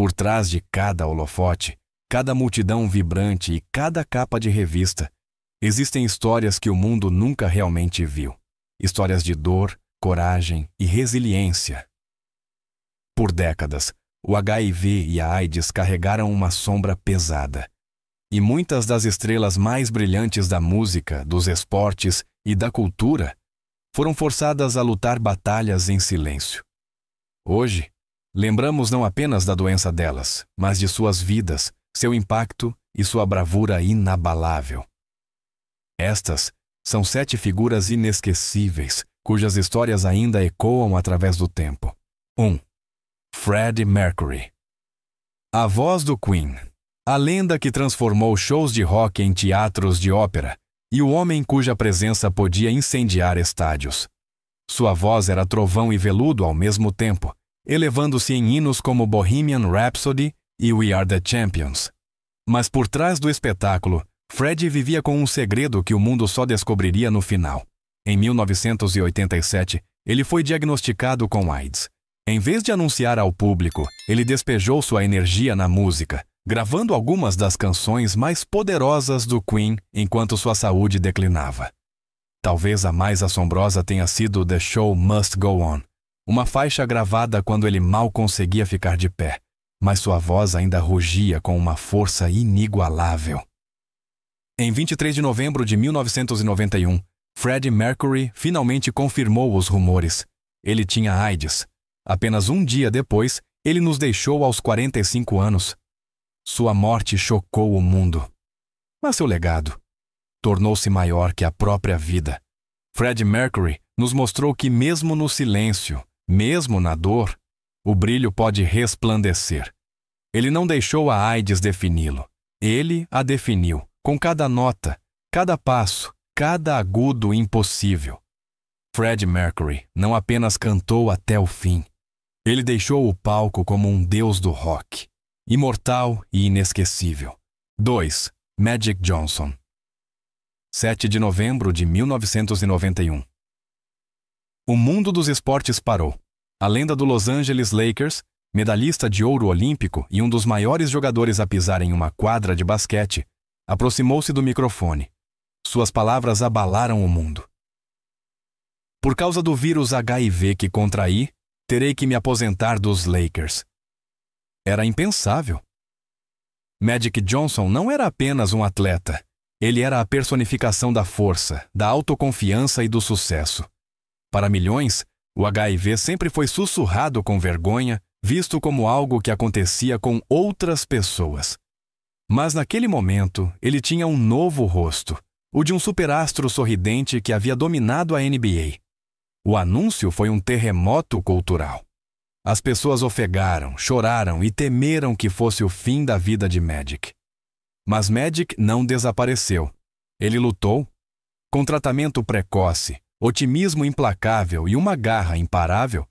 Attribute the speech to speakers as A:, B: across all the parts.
A: Por trás de cada holofote, cada multidão vibrante e cada capa de revista, existem histórias que o mundo nunca realmente viu. Histórias de dor, coragem e resiliência. Por décadas, o HIV e a AIDS carregaram uma sombra pesada. E muitas das estrelas mais brilhantes da música, dos esportes e da cultura foram forçadas a lutar batalhas em silêncio. Hoje, lembramos não apenas da doença delas, mas de suas vidas, seu impacto e sua bravura inabalável. Estas são 7 figuras inesquecíveis, cujas histórias ainda ecoam através do tempo. 1. Freddie Mercury. A voz do Queen, a lenda que transformou shows de rock em teatros de ópera e o homem cuja presença podia incendiar estádios. Sua voz era trovão e veludo ao mesmo tempo, elevando-se em hinos como Bohemian Rhapsody e We Are the Champions. Mas por trás do espetáculo, Freddie vivia com um segredo que o mundo só descobriria no final. Em 1987, ele foi diagnosticado com AIDS. Em vez de anunciar ao público, ele despejou sua energia na música, gravando algumas das canções mais poderosas do Queen enquanto sua saúde declinava. Talvez a mais assombrosa tenha sido The Show Must Go On, uma faixa gravada quando ele mal conseguia ficar de pé, mas sua voz ainda rugia com uma força inigualável. Em 23 de novembro de 1991, Freddie Mercury finalmente confirmou os rumores. Ele tinha AIDS. Apenas um dia depois, ele nos deixou aos 45 anos. Sua morte chocou o mundo. Mas seu legado tornou-se maior que a própria vida. Freddie Mercury nos mostrou que mesmo no silêncio, mesmo na dor, o brilho pode resplandecer. Ele não deixou a AIDS defini-lo. Ele a definiu, com cada nota, cada passo, cada agudo impossível. Freddie Mercury não apenas cantou até o fim. Ele deixou o palco como um deus do rock, imortal e inesquecível. 2. Magic Johnson. 7 de novembro de 1991. O mundo dos esportes parou. A lenda do Los Angeles Lakers, medalhista de ouro olímpico e um dos maiores jogadores a pisar em uma quadra de basquete, aproximou-se do microfone. Suas palavras abalaram o mundo. Por causa do vírus HIV que contraí, terei que me aposentar dos Lakers. Era impensável. Magic Johnson não era apenas um atleta. Ele era a personificação da força, da autoconfiança e do sucesso. Para milhões, o HIV sempre foi sussurrado com vergonha, visto como algo que acontecia com outras pessoas. Mas naquele momento, ele tinha um novo rosto, o de um superastro sorridente que havia dominado a NBA. O anúncio foi um terremoto cultural. As pessoas ofegaram, choraram e temeram que fosse o fim da vida de Magic. Mas Magic não desapareceu. Ele lutou. Com tratamento precoce, otimismo implacável e uma garra imparável,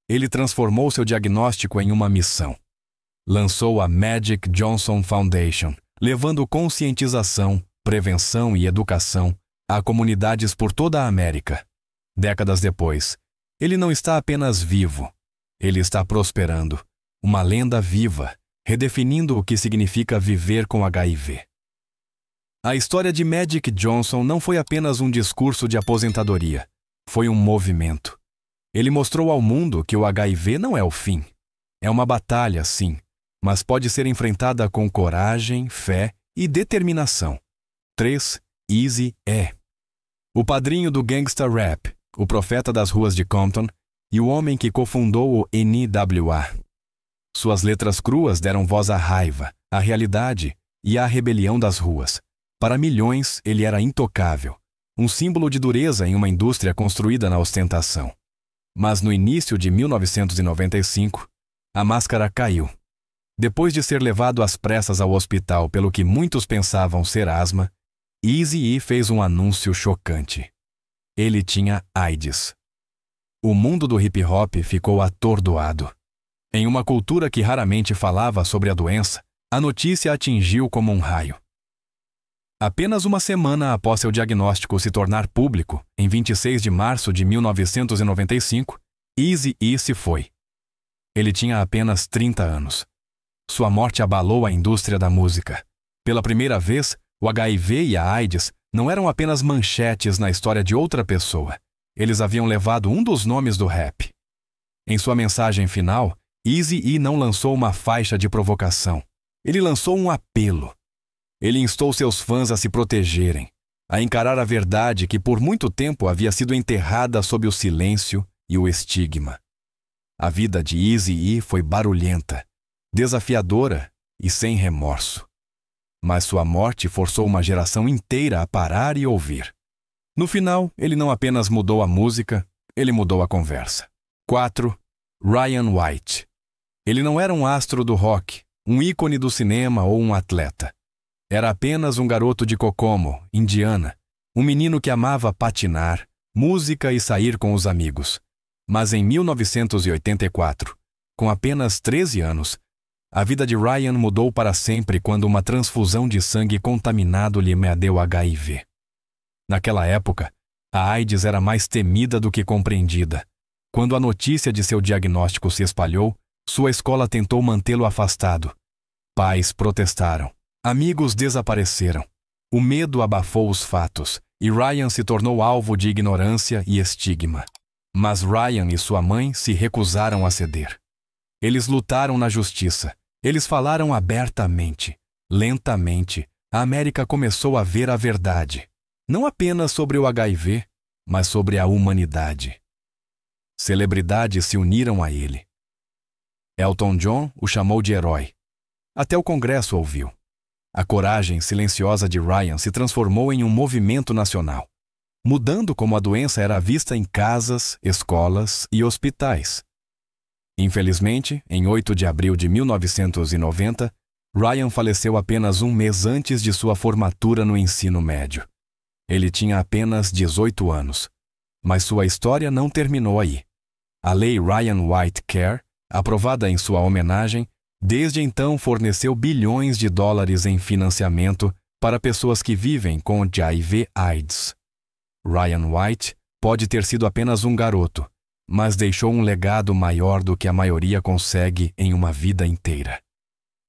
A: ele transformou seu diagnóstico em uma missão. Lançou a Magic Johnson Foundation, levando conscientização, prevenção e educação a comunidades por toda a América. Décadas depois, ele não está apenas vivo, ele está prosperando, uma lenda viva, redefinindo o que significa viver com HIV. A história de Magic Johnson não foi apenas um discurso de aposentadoria, foi um movimento. Ele mostrou ao mundo que o HIV não é o fim. É uma batalha, sim, mas pode ser enfrentada com coragem, fé e determinação. 3. Eazy-E. O padrinho do gangsta rap, o profeta das ruas de Compton e o homem que cofundou o NWA. Suas letras cruas deram voz à raiva, à realidade e à rebelião das ruas. Para milhões, ele era intocável, um símbolo de dureza em uma indústria construída na ostentação. Mas no início de 1995, a máscara caiu. Depois de ser levado às pressas ao hospital pelo que muitos pensavam ser asma, Eazy-E fez um anúncio chocante. Ele tinha AIDS. O mundo do hip-hop ficou atordoado. Em uma cultura que raramente falava sobre a doença, a notícia atingiu como um raio. Apenas uma semana após seu diagnóstico se tornar público, em 26 de março de 1995, Eazy-E se foi. Ele tinha apenas 30 anos. sua morte abalou a indústria da música. Pela primeira vez, o HIV e a AIDS não eram apenas manchetes na história de outra pessoa. Eles haviam levado um dos nomes do rap. Em sua mensagem final, Eazy-E não lançou uma faixa de provocação. Ele lançou um apelo. Ele instou seus fãs a se protegerem, a encarar a verdade que por muito tempo havia sido enterrada sob o silêncio e o estigma. A vida de Eazy-E foi barulhenta, desafiadora e sem remorso. Mas sua morte forçou uma geração inteira a parar e ouvir. No final, ele não apenas mudou a música, ele mudou a conversa. 4. Ryan White. Ele não era um astro do rock, um ícone do cinema ou um atleta. Era apenas um garoto de Kokomo, Indiana, um menino que amava patinar, música e sair com os amigos. Mas em 1984, com apenas 13 anos, a vida de Ryan mudou para sempre quando uma transfusão de sangue contaminado lhe deu HIV. Naquela época, a AIDS era mais temida do que compreendida. Quando a notícia de seu diagnóstico se espalhou, sua escola tentou mantê-lo afastado. Pais protestaram. Amigos desapareceram. O medo abafou os fatos, e Ryan se tornou alvo de ignorância e estigma. Mas Ryan e sua mãe se recusaram a ceder. Eles lutaram na justiça. Eles falaram abertamente. Lentamente, a América começou a ver a verdade. Não apenas sobre o HIV, mas sobre a humanidade. Celebridades se uniram a ele. Elton John o chamou de herói. Até o Congresso ouviu. A coragem silenciosa de Ryan se transformou em um movimento nacional, mudando como a doença era vista em casas, escolas e hospitais. Infelizmente, em 8 de abril de 1990, Ryan faleceu apenas um mês antes de sua formatura no ensino médio. Ele tinha apenas 18 anos. Mas sua história não terminou aí. A lei Ryan White Care, aprovada em sua homenagem, desde então forneceu bilhões de dólares em financiamento para pessoas que vivem com HIV/AIDS. Ryan White pode ter sido apenas um garoto, mas deixou um legado maior do que a maioria consegue em uma vida inteira.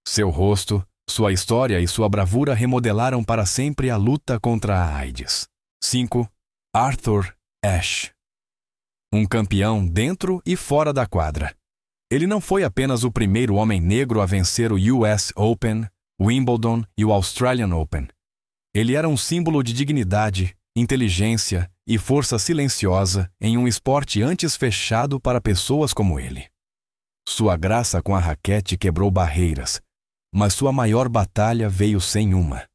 A: Seu rosto, sua história e sua bravura remodelaram para sempre a luta contra a AIDS. 5. Arthur Ashe. Um campeão dentro e fora da quadra. Ele não foi apenas o primeiro homem negro a vencer o US Open, Wimbledon e o Australian Open. Ele era um símbolo de dignidade, inteligência e força silenciosa em um esporte antes fechado para pessoas como ele. Sua graça com a raquete quebrou barreiras, mas sua maior batalha veio sem uma.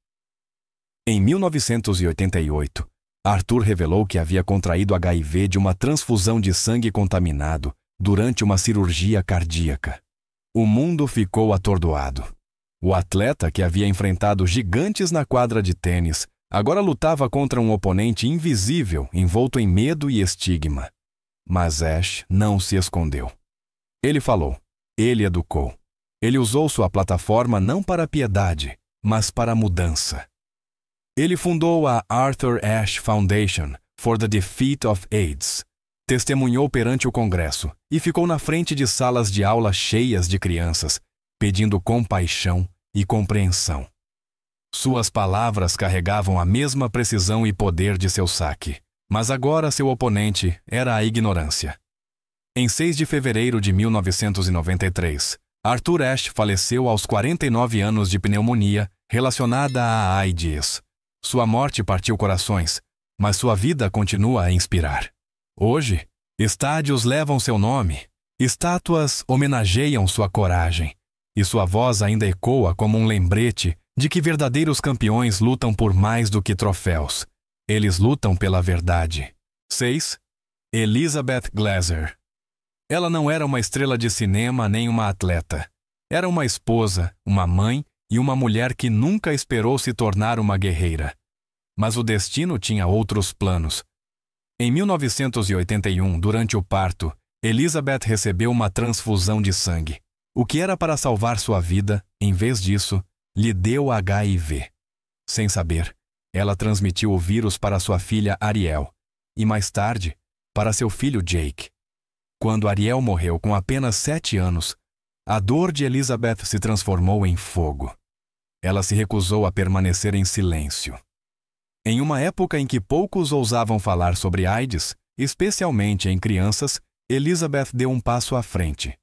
A: Em 1988, Arthur revelou que havia contraído HIV de uma transfusão de sangue contaminado durante uma cirurgia cardíaca. O mundo ficou atordoado. O atleta, que havia enfrentado gigantes na quadra de tênis, agora lutava contra um oponente invisível, envolto em medo e estigma. Mas Ashe não se escondeu. Ele falou, ele educou. Ele usou sua plataforma não para a piedade, mas para a mudança. Ele fundou a Arthur Ashe Foundation for the Defeat of AIDS, testemunhou perante o Congresso e ficou na frente de salas de aula cheias de crianças, pedindo compaixão e compreensão. Suas palavras carregavam a mesma precisão e poder de seu saque, mas agora seu oponente era a ignorância. Em 6 de fevereiro de 1993, Arthur Ashe faleceu aos 49 anos de pneumonia relacionada à AIDS. Sua morte partiu corações, mas sua vida continua a inspirar. Hoje, estádios levam seu nome, estátuas homenageiam sua coragem, e sua voz ainda ecoa como um lembrete de que verdadeiros campeões lutam por mais do que troféus. Eles lutam pela verdade. 6. Elizabeth Glaser. Ela não era uma estrela de cinema nem uma atleta. Era uma esposa, uma mãe e uma mulher que nunca esperou se tornar uma guerreira. Mas o destino tinha outros planos. Em 1981, durante o parto, Elizabeth recebeu uma transfusão de sangue. O que era para salvar sua vida, em vez disso, lhe deu HIV. Sem saber, ela transmitiu o vírus para sua filha Ariel e, mais tarde, para seu filho Jake. Quando Ariel morreu com apenas 7 anos, a dor de Elizabeth se transformou em fogo. Ela se recusou a permanecer em silêncio. Em uma época em que poucos ousavam falar sobre AIDS, especialmente em crianças, Elizabeth deu um passo à frente.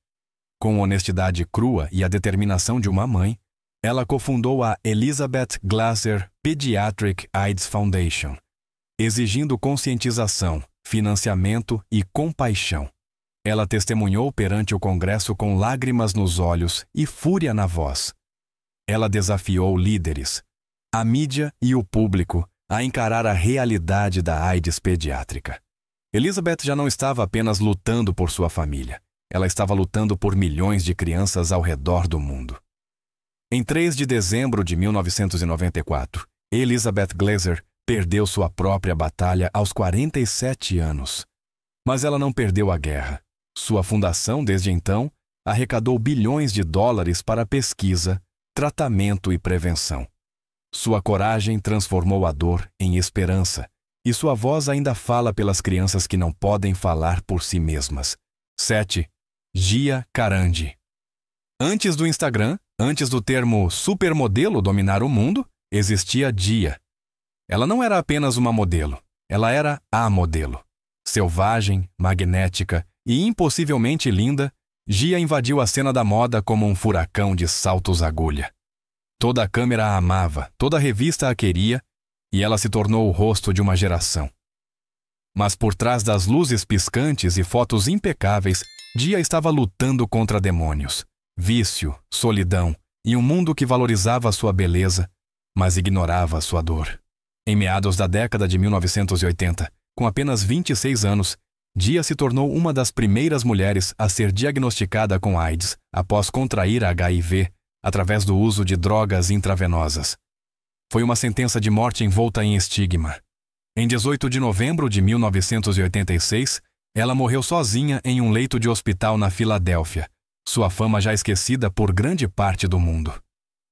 A: Com honestidade crua e a determinação de uma mãe, ela cofundou a Elizabeth Glaser Pediatric AIDS Foundation, exigindo conscientização, financiamento e compaixão. Ela testemunhou perante o Congresso com lágrimas nos olhos e fúria na voz. Ela desafiou líderes, a mídia e o público a encarar a realidade da AIDS pediátrica. Elizabeth já não estava apenas lutando por sua família. Ela estava lutando por milhões de crianças ao redor do mundo. Em 3 de dezembro de 1994, Elizabeth Glaser perdeu sua própria batalha aos 47 anos. Mas ela não perdeu a guerra. Sua fundação, desde então, arrecadou bilhões de dólares para pesquisa, tratamento e prevenção. Sua coragem transformou a dor em esperança, e sua voz ainda fala pelas crianças que não podem falar por si mesmas. 7. Gia Karandi. Antes do Instagram, antes do termo supermodelo dominar o mundo, existia Gia. Ela não era apenas uma modelo, ela era a modelo. Selvagem, magnética e impossivelmente linda, Gia invadiu a cena da moda como um furacão de saltos-agulha. Toda a câmera a amava, toda a revista a queria, e ela se tornou o rosto de uma geração. Mas por trás das luzes piscantes e fotos impecáveis, Gia estava lutando contra demônios, vício, solidão e um mundo que valorizava sua beleza, mas ignorava sua dor. Em meados da década de 1980, com apenas 26 anos, Gia se tornou uma das primeiras mulheres a ser diagnosticada com AIDS após contrair HIV através do uso de drogas intravenosas. Foi uma sentença de morte envolta em estigma. Em 18 de novembro de 1986, ela morreu sozinha em um leito de hospital na Filadélfia, sua fama já esquecida por grande parte do mundo.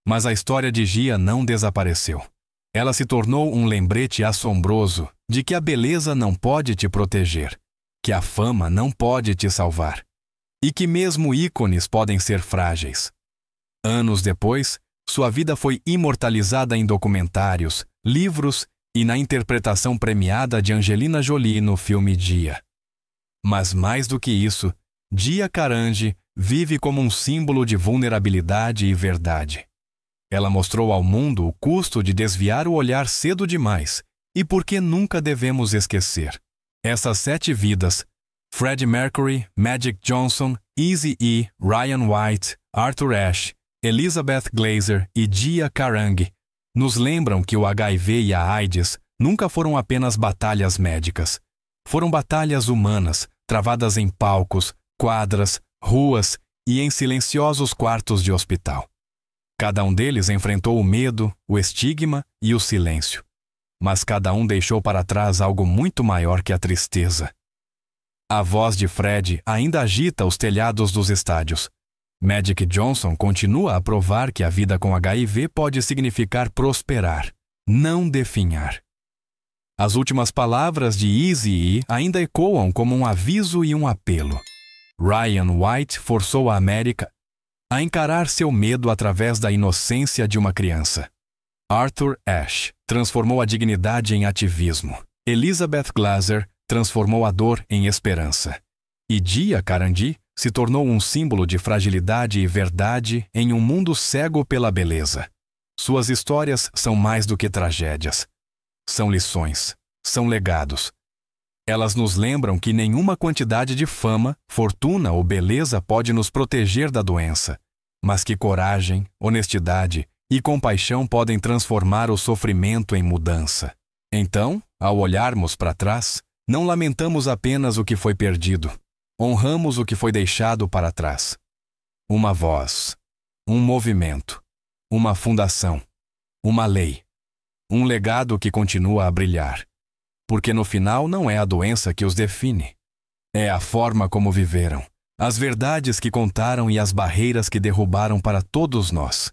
A: Mas a história de Gia não desapareceu. Ela se tornou um lembrete assombroso de que a beleza não pode te proteger, que a fama não pode te salvar, e que mesmo ícones podem ser frágeis. Anos depois, sua vida foi imortalizada em documentários, livros e na interpretação premiada de Angelina Jolie no filme Gia. Mas mais do que isso, Gia Karandi vive como um símbolo de vulnerabilidade e verdade. Ela mostrou ao mundo o custo de desviar o olhar cedo demais e por que nunca devemos esquecer. Essas 7 vidas, Freddie Mercury, Magic Johnson, Eazy-E, Ryan White, Arthur Ashe, Elizabeth Glaser e Gia Karandi, nos lembram que o HIV e a AIDS nunca foram apenas batalhas médicas. Foram batalhas humanas, travadas em palcos, quadras, ruas e em silenciosos quartos de hospital. Cada um deles enfrentou o medo, o estigma e o silêncio. Mas cada um deixou para trás algo muito maior que a tristeza. A voz de Fred ainda agita os telhados dos estádios. Magic Johnson continua a provar que a vida com HIV pode significar prosperar, não definhar. As últimas palavras de Eazy-E ainda ecoam como um aviso e um apelo. Ryan White forçou a América a encarar seu medo através da inocência de uma criança. Arthur Ashe transformou a dignidade em ativismo. Elizabeth Glaser transformou a dor em esperança. E Gia Karandi se tornou um símbolo de fragilidade e verdade em um mundo cego pela beleza. Suas histórias são mais do que tragédias. São lições, são legados. Elas nos lembram que nenhuma quantidade de fama, fortuna ou beleza pode nos proteger da doença, mas que coragem, honestidade e compaixão podem transformar o sofrimento em mudança. Então, ao olharmos para trás, não lamentamos apenas o que foi perdido, honramos o que foi deixado para trás. Uma voz, um movimento, uma fundação, uma lei, um legado que continua a brilhar. Porque no final não é a doença que os define. É a forma como viveram, as verdades que contaram e as barreiras que derrubaram para todos nós.